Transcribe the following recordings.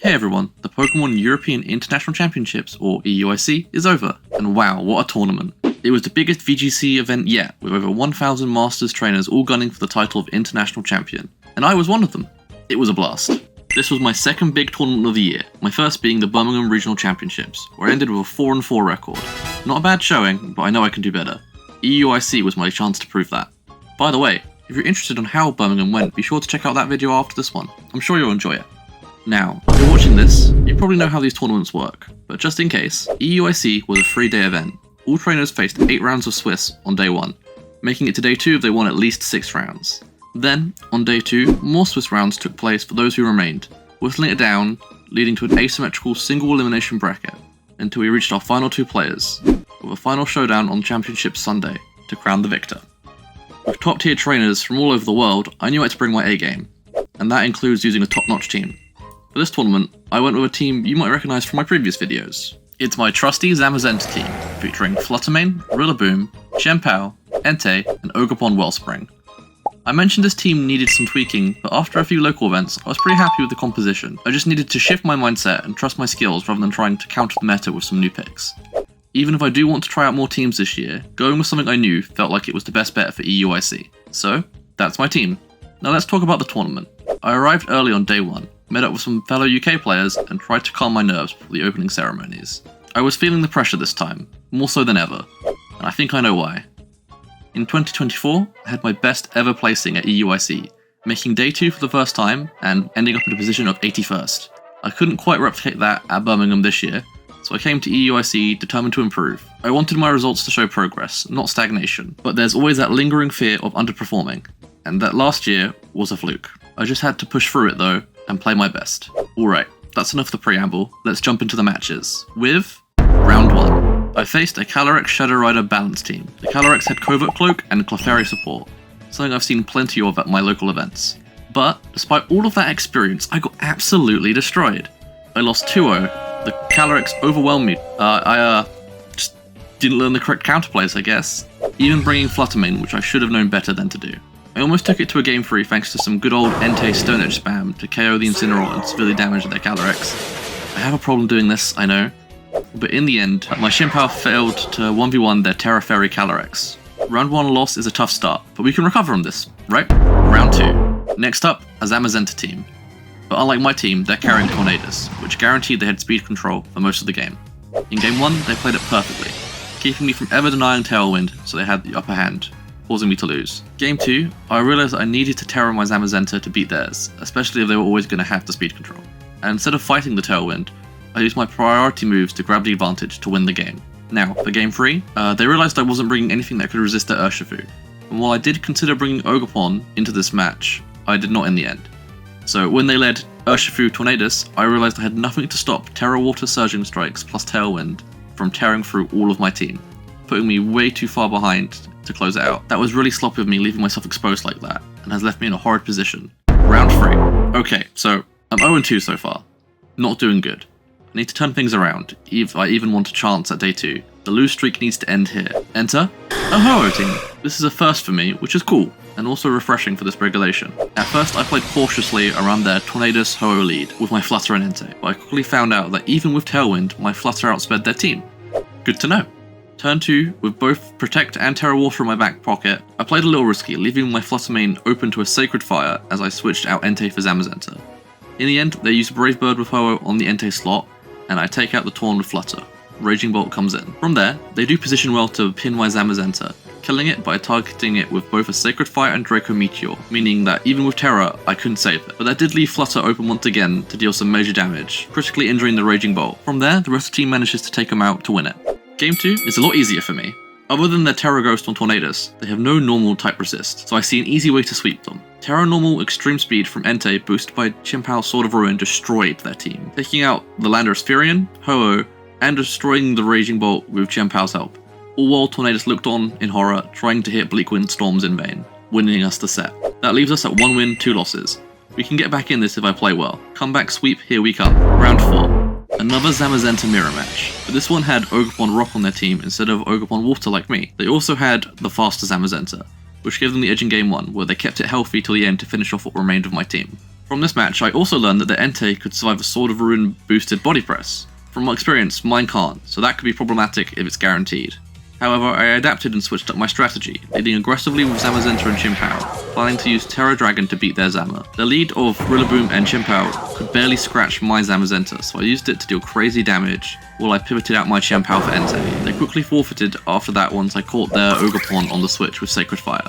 Hey everyone, the Pokemon European International Championships, or EUIC, is over, and wow, what a tournament. It was the biggest VGC event yet, with over 1,000 Masters trainers all gunning for the title of International Champion, and I was one of them. It was a blast. This was my second big tournament of the year, my first being the Birmingham Regional Championships, where I ended with a 4-4 record. Not a bad showing, but I know I can do better. EUIC was my chance to prove that. By the way, if you're interested on how Birmingham went, be sure to check out that video after this one. I'm sure you'll enjoy it. Now, if you're watching this, you probably know how these tournaments work, but just in case, EUIC was a 3-day event. All trainers faced 8 rounds of Swiss on day 1, making it to day 2 if they won at least 6 rounds. Then, on day 2, more Swiss rounds took place for those who remained, whittling it down, leading to an asymmetrical single elimination bracket, until we reached our final 2 players, with a final showdown on Championship Sunday, to crown the victor. With top tier trainers from all over the world, I knew I had to bring my A game, and that includes using a top-notch team. For this tournament, I went with a team you might recognise from my previous videos. It's my trusty Zamazenta team, featuring Fluttermane, Rillaboom, Chien-Pao, Entei, and Ogerpon Wellspring. I mentioned this team needed some tweaking, but after a few local events, I was pretty happy with the composition. I just needed to shift my mindset and trust my skills rather than trying to counter the meta with some new picks. Even if I do want to try out more teams this year, going with something I knew felt like it was the best bet for EUIC. So, that's my team. Now let's talk about the tournament. I arrived early on day 1, met up with some fellow UK players, and tried to calm my nerves before the opening ceremonies. I was feeling the pressure this time, more so than ever, and I think I know why. In 2024, I had my best ever placing at EUIC, making day 2 for the first time, and ending up in a position of 81st. I couldn't quite replicate that at Birmingham this year, so I came to EUIC determined to improve. I wanted my results to show progress, not stagnation, but there's always that lingering fear of underperforming, and that last year was a fluke. I just had to push through it though, and play my best. Alright, that's enough of the preamble, let's jump into the matches, with Round 1. I faced a Calyrex Shadow Rider balance team. The Calyrex had Covert Cloak and Clefairy support, something I've seen plenty of at my local events. But, despite all of that experience, I got absolutely destroyed. I lost 2-0, the Calyrex overwhelmed me. I just didn't learn the correct counterplays, I guess. Even bringing Fluttermane, which I should have known better than to do. I almost took it to a game 3 thanks to some good old Entei Stone Edge spam to KO the Incineroar and severely damage their Calyrex. I have a problem doing this, I know, but in the end, my Chien-Pao failed to 1v1 their Terra Fairy Calyrex. Round 1 loss is a tough start, but we can recover from this, right? Round 2. Next up, a Zamazenta team. But unlike my team, they're carrying Tornadus, which guaranteed they had speed control for most of the game. In game 1, they played it perfectly, keeping me from ever denying Tailwind, so they had the upper hand, causing me to lose. Game 2, I realised that I needed to Terra my Zamazenta to beat theirs, especially if they were always going to have the speed control. And instead of fighting the Tailwind, I used my priority moves to grab the advantage to win the game. Now, for game 3, they realised I wasn't bringing anything that could resist their Urshifu, and while I did consider bringing Ogerpon into this match, I did not in the end. So when they led Urshifu Tornadus, I realised I had nothing to stop Terra Water Surging Strikes plus Tailwind from tearing through all of my team, putting me way too far behind to close it out. That was really sloppy of me leaving myself exposed like that, and has left me in a horrid position. Round 3. Okay, so I'm 0-2 so far. Not doing good. I need to turn things around, if I even want a chance at day 2. The lose streak needs to end here. Enter a Ho-Oh team. This is a first for me, which is cool, and also refreshing for this regulation. At first I played cautiously around their Tornadus Ho-Oh lead with my Flutter and Entei, but I quickly found out that even with Tailwind, my Flutter outsped their team. Good to know. Turn 2, with both Protect and Terra Water in my back pocket, I played a little risky, leaving my Fluttermane open to a Sacred Fire as I switched out Entei for Zamazenta. In the end, they used Brave Bird with Ho-Oh on the Entei slot, and I take out the Torn with Flutter. Raging Bolt comes in. From there, they do position well to pin my Zamazenta, killing it by targeting it with both a Sacred Fire and Draco Meteor, meaning that even with Terra, I couldn't save it. But that did leave Flutter open once again to deal some major damage, critically injuring the Raging Bolt. From there, the rest of the team manages to take him out to win it. Game 2 is a lot easier for me. Other than their Terra Ghost on Tornadus, they have no normal type resist, so I see an easy way to sweep them. Terra Normal Extreme Speed from Entei, boosted by Chien-Pao Sword of Ruin, destroyed their team, taking out the Landorus Furion, Ho-Oh, and destroying the Raging Bolt with Chien-Pao's help. All while Tornadus looked on in horror, trying to hit Bleakwind Storms in vain, winning us the set. That leaves us at 1 win, 2 losses. We can get back in this if I play well. Comeback sweep, here we come. Round 4. Another Zamazenta mirror match, but this one had Ogerpon Rock on their team instead of Ogerpon Water like me. They also had the faster Zamazenta, which gave them the edge in game 1, where they kept it healthy till the end to finish off what remained of my team. From this match, I also learned that the Entei could survive a Sword of Ruin boosted body press. From my experience, mine can't, so that could be problematic if it's guaranteed. However, I adapted and switched up my strategy, leading aggressively with Zamazenta and Chien-Pao, planning to use Terra Dragon to beat their Zama. The lead of Rillaboom and Chien-Pao could barely scratch my Zamazenta, so I used it to deal crazy damage while I pivoted out my Chien-Pao for Entei. They quickly forfeited after that once I caught their Ogerpon on the switch with Sacred Fire.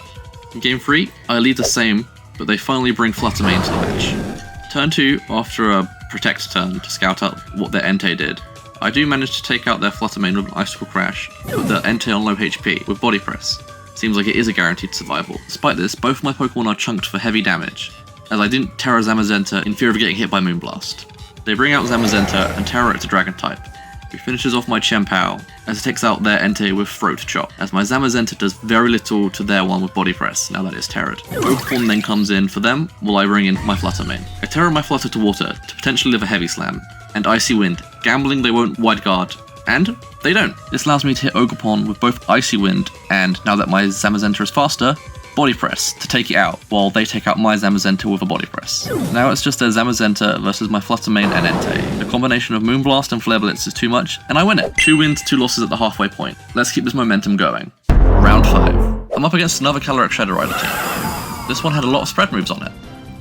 In Game 3, I lead the same, but they finally bring Fluttermane to the match. Turn 2, after a Protect turn to scout out what their Entei did, I do manage to take out their Fluttermane with an Icicle Crash, but the Entei on low HP with Body Press. Seems like it is a guaranteed survival. Despite this, both my Pokemon are chunked for heavy damage, as I didn't Terra Zamazenta in fear of getting hit by Moonblast. They bring out Zamazenta and Terra it to Dragon type, who finishes off my Chien-Pao as it takes out their Entei with Throat Chop, as my Zamazenta does very little to their one with Body Press, now that it's Terra'd. Ogerpon then comes in for them, while I bring in my Fluttermane. I Terra my Flutter to water to potentially live a Heavy Slam, and Icy Wind, gambling they won't Wide Guard, and they don't. This allows me to hit Ogerpon with both Icy Wind and, now that my Zamazenta is faster, Body Press to take it out, while they take out my Zamazenta with a Body Press. Now it's just a Zamazenta versus my Fluttermane and Entei. The combination of Moonblast and Flare Blitz is too much, and I win it. 2 wins, 2 losses at the halfway point. Let's keep this momentum going. Round 5. I'm up against another Calyrex Shadow Rider team. This one had a lot of spread moves on it,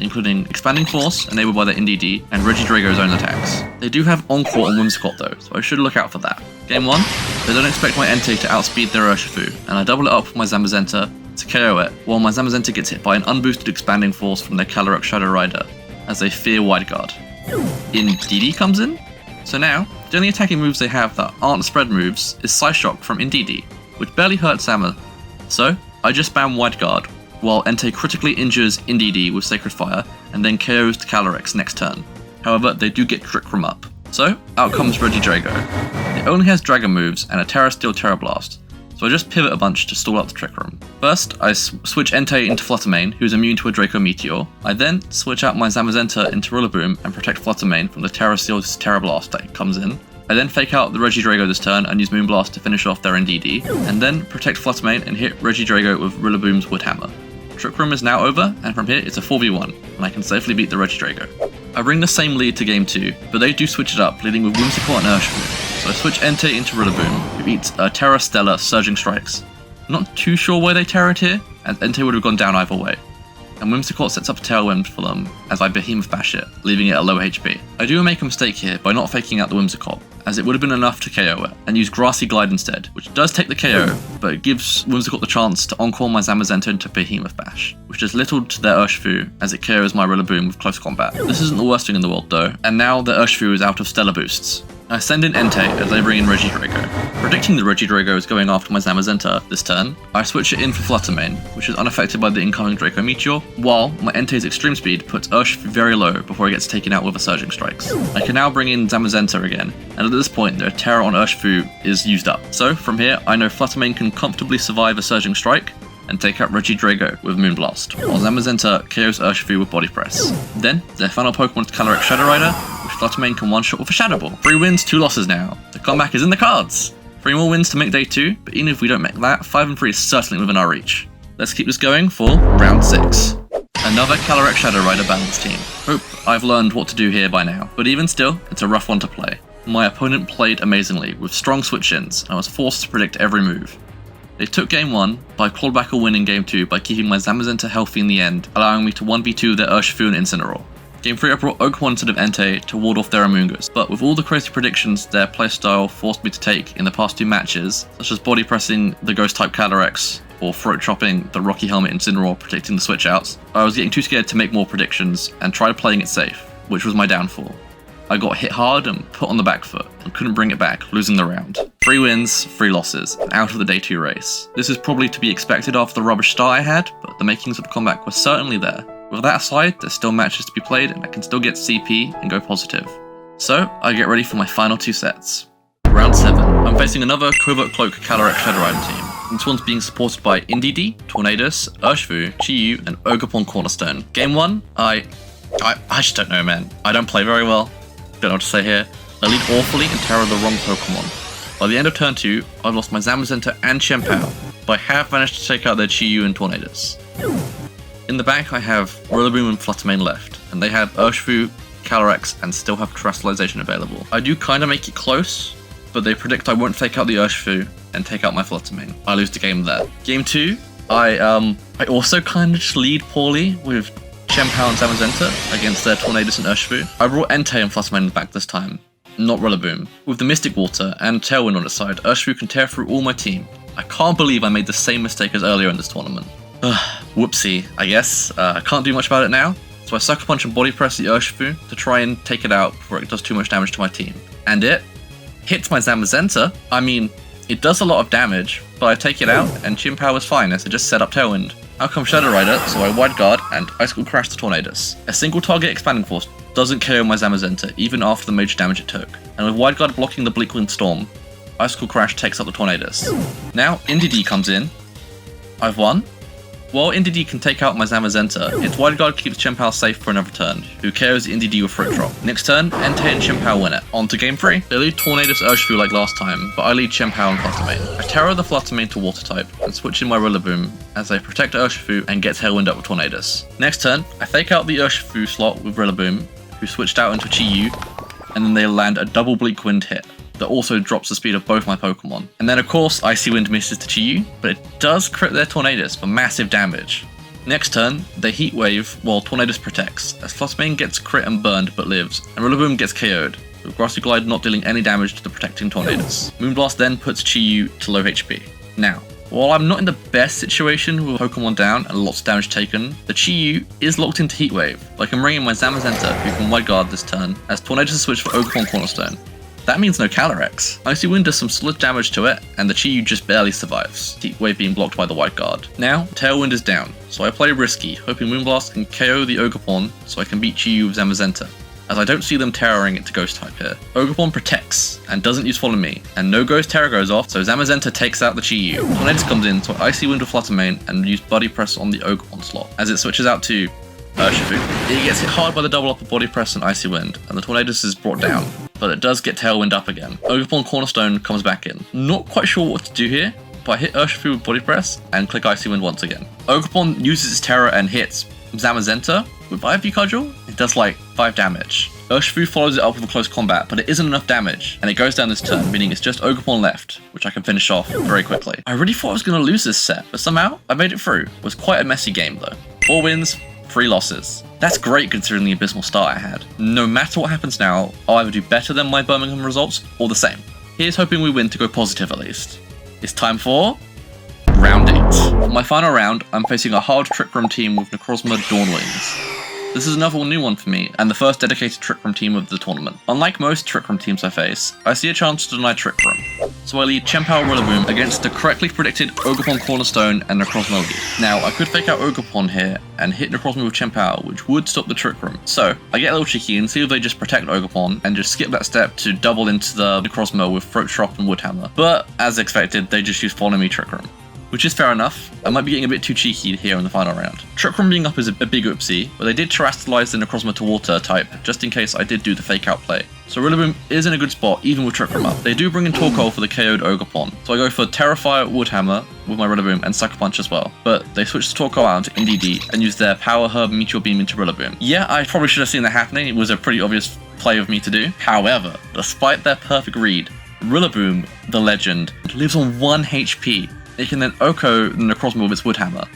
including Expanding Force, enabled by their Indeedee, and Regidrago's own attacks. They do have Encore on Whimsicott though, so I should look out for that. Game 1, they don't expect my Entei to outspeed their Urshifu, and I double it up with my Zamazenta to KO it, while my Zamazenta gets hit by an unboosted Expanding Force from their Calyrex Shadow Rider, as they fear Wide Guard. Indeedee comes in? So now, the only attacking moves they have that aren't spread moves is Psyshock from Indeedee, which barely hurts Zama. So, I just spam Wide Guard, while Entei critically injures Indeedee with Sacred Fire, and then KOs the Calyrex next turn. However, they do get Trick Room up. So, out comes Regidrago. It only has Dragon moves and a Terra Steel Terra Blast, so I just pivot a bunch to stall out the Trick Room. First, I switch Entei into Fluttermane, who's immune to a Draco Meteor. I then switch out my Zamazenta into Rillaboom and protect Fluttermane from the Terra Steel Terra Blast that comes in. I then fake out the Regidrago this turn and use Moonblast to finish off their Indeedee, and then protect Fluttermane and hit Regidrago with Rillaboom's Woodhammer. Trick Room is now over, and from here it's a 4v1, and I can safely beat the Regidrago. I bring the same lead to game 2, but they do switch it up, leading with Whimsicott and Urshifu. So I switch Entei into Rillaboom, who eats Terra Stella Surging Strikes. I'm not too sure why they Terra it here, as Entei would have gone down either way. And Whimsicott sets up a Tailwind for them as I Behemoth Bash it, leaving it at low HP. I do make a mistake here by not faking out the Whimsicott, as it would have been enough to KO it, and use Grassy Glide instead, which does take the KO, but it gives Whimsicott the chance to Encore my Zamazenta into Behemoth Bash, which does little to their Urshifu as it KOs my Rillaboom with close combat. This isn't the worst thing in the world though, and now the Urshifu is out of Stellar boosts. I send in Entei as they bring in Regidrago. Predicting the Regidrago is going after my Zamazenta this turn, I switch it in for Fluttermane, which is unaffected by the incoming Draco Meteor, while my Entei's Extreme Speed puts Urshifu very low before he gets taken out with a Surging Strikes. I can now bring in Zamazenta again, and at this point their Terra on Urshifu is used up. So from here I know Fluttermane can comfortably survive a Surging Strike, and take out Regidrago with Moonblast, while Zamazenta KOs Urshifu with Body Press. Then, their final Pokemon is Calyrex Shadow Rider, which Fluttermane can one-shot with a Shadow Ball. 3 wins, 2 losses now. The comeback is in the cards! 3 more wins to make day 2, but even if we don't make that, 5 and 3 is certainly within our reach. Let's keep this going for round 6. Another Calyrex Shadow Rider balanced team. Hope I've learned what to do here by now, but even still, it's a rough one to play. My opponent played amazingly, with strong switch-ins, and I was forced to predict every move. They took game 1, but I clawed back a win in game 2 by keeping my Zamazenta healthy in the end, allowing me to 1v2 their Urshifu and Incineroar. Game 3 I brought Ogerpon instead of Entei to ward off their Amoonguss, but with all the crazy predictions their playstyle forced me to take in the past 2 matches, such as body pressing the Ghost-type Calyrex, or throat chopping the Rocky Helmet Incineroar protecting the switch outs, I was getting too scared to make more predictions and tried playing it safe, which was my downfall. I got hit hard and put on the back foot, and couldn't bring it back, losing the round. 3 wins, 3 losses, and out of the day 2 race. This is probably to be expected after the rubbish start I had, but the makings of the comeback were certainly there. With that aside, there's still matches to be played and I can still get CP and go positive. So, I get ready for my final 2 sets. Round 7. I'm facing another Covert Cloak Calyrex Shadow Rider team. This one's being supported by Indeedee, Tornadus, Urshifu, Chi-Yu, and Ogerpon Cornerstone. Game 1, I just don't know, man. I don't play very well. Don't know what to say here. I lead awfully and Terra the wrong Pokemon. By the end of turn 2, I've lost my Zamazenta and Chien-Pao, but I have managed to take out their Chi-Yu and Tornadus. In the back, I have Rillaboom and Fluttermane left, and they have Urshifu, Calyrex, and still have Terrestrialization available. I do kind of make it close, but they predict I won't fake out the Urshifu and take out my Fluttermane. I lose the game there. Game 2, I also kind of just lead poorly with Chien-Pao and Zamazenta against their Tornadus and Urshifu. I brought Entei and Fluttermane in the back this time, not Rillaboom. With the Mystic Water and Tailwind on its side, Urshifu can tear through all my team. I can't believe I made the same mistake as earlier in this tournament. Whoopsie, I guess. I can't do much about it now, so I Sucker Punch and Body Press the Urshifu to try and take it out before it does too much damage to my team. And it hits my Zamazenta. I mean, it does a lot of damage, but I take it out and Chien-Pao is fine as I just set up Tailwind. Out comes Shadow Rider, so I Wide Guard and Icicle Crash the Tornadus. A single target Expanding Force doesn't KO my Zamazenta even after the major damage it took, and with Wide Guard blocking the Bleakwind Storm, Icicle Crash takes out the Tornadus. Now, Indeedee comes in. I've won. While Indeedee can take out my Zamazenta, its Wide Guard keeps Chien-Pao safe for another turn, who KOs Indeedee with Fruit Drop. Next turn, Entei and Chien-Pao win it. On to game 3. They lead Tornadus Urshifu like last time, but I lead Chien-Pao and Fluttermane. I Terror the Fluttermane to Water type, and switch in my Rillaboom as I protect Urshifu and get Tailwind up with Tornadus. Next turn, I fake out the Urshifu slot with Rillaboom, who switched out into Chi-Yu, and then they land a double Bleakwind hit that also drops the speed of both my Pokemon. And then of course, Icy Wind misses to Chi-Yu, but it does crit their Tornadus for massive damage. Next turn, they Heat Wave while Tornadus protects, as Fluttermane gets crit and burned but lives, and Rillaboom gets KO'd, with Grassy Glide not dealing any damage to the protecting Tornadus. Moonblast then puts Chi-Yu to low HP. Now, while I'm not in the best situation with Pokemon down and lots of damage taken, the Chi-Yu is locked into Heat Wave, like I'm bringing my Zamazenta who can Wide Guard this turn, as Tornadus is switched for Ogerpon Cornerstone. That means no Calyrex. Icy Wind does some solid damage to it, and the Chi-Yu just barely survives, Heat Wave being blocked by the Wide Guard. Now, Tailwind is down, so I play risky, hoping Moonblast can KO the Ogerpon so I can beat Chi-Yu with Zamazenta, as I don't see them terroring it to Ghost type here. Ogerpon protects, and doesn't use Follow Me, and no Ghost Terror goes off, so Zamazenta takes out the Chi-Yu. Tornadus comes in, so I Icy Wind with Fluttermane and use Body Press on the Ogerpon slot, as it switches out to Urshifu. It gets hit hard by the double upper Body Press and Icy Wind, and the Tornadus is brought down, but it does get Tailwind up again. Ogerpon Cornerstone comes back in. Not quite sure what to do here, but I hit Urshifu with Body Press and click Icy Wind once again. Ogerpon uses its Terror and hits Zamazenta with Ivy Cudgel. It does like 5 damage. Urshifu follows it up with a close combat, but it isn't enough damage, and it goes down this turn, meaning it's just Ogerpon left, which I can finish off very quickly. I really thought I was going to lose this set, but somehow I made it through. It was quite a messy game though. 4 wins, 3 losses. That's great considering the abysmal start I had. No matter what happens now, I'll either do better than my Birmingham results or the same. Here's hoping we win to go positive at least. It's time for round 8. On my final round, I'm facing a hard Trick Room team with Necrozma Dawnwings. This is another new one for me, and the first dedicated Trick Room team of the tournament. Unlike most Trick Room teams I face, I see a chance to deny Trick Room, so I lead Chien-Pao Rillaboom against the correctly predicted Ogerpon Cornerstone and Necrozma lead. Now, I could fake out Ogerpon here and hit Necrozma with Chien-Pao, which would stop the Trick Room. So, I get a little cheeky and see if they just protect Ogerpon and just skip that step to double into the Necrozma with Throat Chop and Woodhammer. But, as expected, they just use Follow Me Trick Room, which is fair enough. I might be getting a bit too cheeky here in the final round. Trick Room being up is a big oopsie, but they did Terrestrialize the Necrozma to Water type, just in case I did do the fake out play. So Rillaboom is in a good spot, even with Trick Room up. They do bring in Torkoal for the KO'd Ogerpon, so I go for Terrafire Woodhammer with my Rillaboom and Sucker Punch as well. But they switch the Torkoal out into Indeedee and use their Power Herb Meteor Beam into Rillaboom. Yeah, I probably should have seen that happening. It was a pretty obvious play of me to do. However, despite their perfect read, Rillaboom, the legend, lives on 1 HP. It can then Oko the Necrozma with its Woodhammer.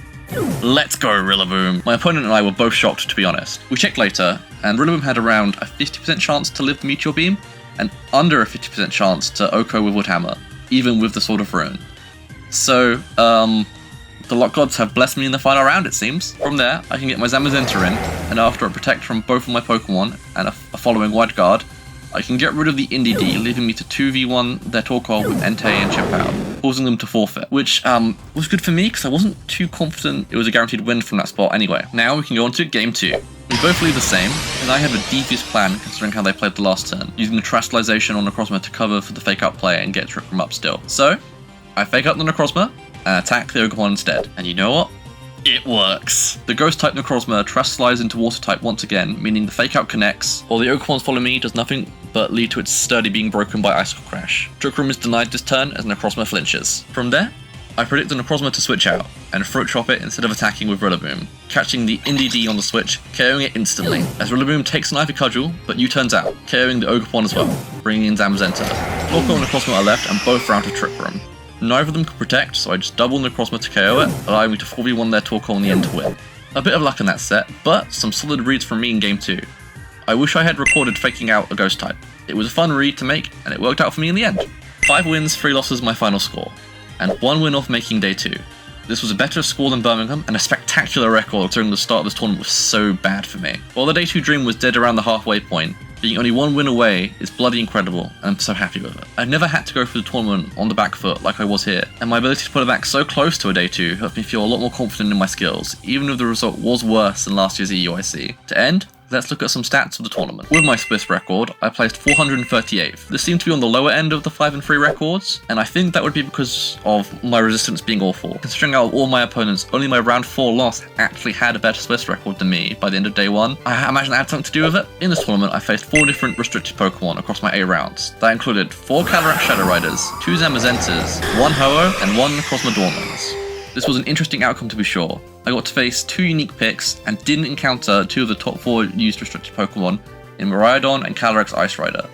Let's go, Rillaboom! My opponent and I were both shocked, to be honest. We checked later, and Rillaboom had around a 50% chance to live the Meteor Beam, and under a 50% chance to Oko with Woodhammer, even with the Sword of Ruin. So, the Luck Gods have blessed me in the final round, it seems. From there, I can get my Zamazenta in, and after I protect from both of my Pokemon, and a following Wide Guard, I can get rid of the Indeedee, leaving me to 2v1 their Torkoal with Entei and Chien-Pao, causing them to forfeit, which was good for me because I wasn't too confident it was a guaranteed win from that spot anyway. Now we can go on to game 2. We both leave the same, and I have a devious plan considering how they played the last turn, using the Terrestrialization on Necrozma to cover for the fake out play and get Trick Room up still. So, I fake out the Necrozma and attack the Ogerpon instead. And you know what? It works! The Ghost-type Necrozma Terrestrializes into Water-type once again, meaning the fake out connects, while the Ogerpon's Follow Me does nothing but lead to its sturdy being broken by Icicle Crash. Trick Room is denied this turn as Necrozma flinches. From there, I predict the Necrozma to switch out, and throat chop it instead of attacking with Rillaboom, catching the Indie D on the switch, KOing it instantly, as Rillaboom takes an Ivy Cudgel, but U-turns out, KOing the Ogerpon as well, bringing in Zamazenta. Torkoal and Necrozma are left, and both round to Trick Room. Neither of them could protect, so I just double Necrozma to KO it, allowing me to 4v1 their Torkoal in the end to win. A bit of luck in that set, but some solid reads from me in game 2. I wish I had recorded faking out a Ghost type. It was a fun read to make, and it worked out for me in the end. 5 wins, 3 losses my final score, and 1 win off making day 2. This was a better score than Birmingham, and a spectacular record considering the start of this tournament was so bad for me. While the day 2 dream was dead around the halfway point, being only 1 win away is bloody incredible, and I'm so happy with it. I've never had to go through the tournament on the back foot like I was here, and my ability to put it back so close to a day 2 helped me feel a lot more confident in my skills, even if the result was worse than last year's EUIC. To end, let's look at some stats of the tournament. With my Swiss record, I placed 438th. This seemed to be on the lower end of the 5 and 3 records, and I think that would be because of my resistance being awful. Considering out of all my opponents, only my round 4 loss actually had a better Swiss record than me by the end of day 1. I imagine that had something to do with it. In this tournament, I faced 4 different restricted Pokemon across my A rounds. That included 4 Calyrex Shadow Riders, 2 Zamazentas, 1 Ho-Oh, and 1 Cosmodormans. This was an interesting outcome to be sure. I got to face 2 unique picks and didn't encounter 2 of the top 4 used restricted Pokemon in Miraidon and Calyrex Ice Rider.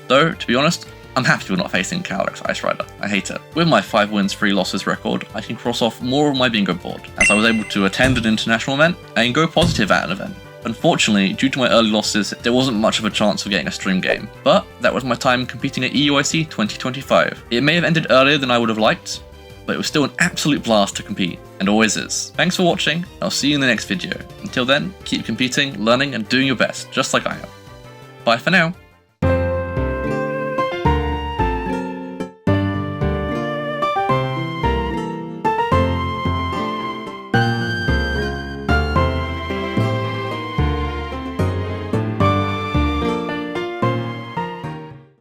Though, to be honest, I'm happy with not facing Calyrex Ice Rider. I hate it. With my 5 wins, 3 losses record, I can cross off more of my bingo board, as I was able to attend an international event and go positive at an event. Unfortunately, due to my early losses, there wasn't much of a chance of getting a stream game, but that was my time competing at EUIC 2025. It may have ended earlier than I would have liked, but it was still an absolute blast to compete, and always is. Thanks for watching, I'll see you in the next video. Until then, keep competing, learning, and doing your best, just like I am. Bye for now.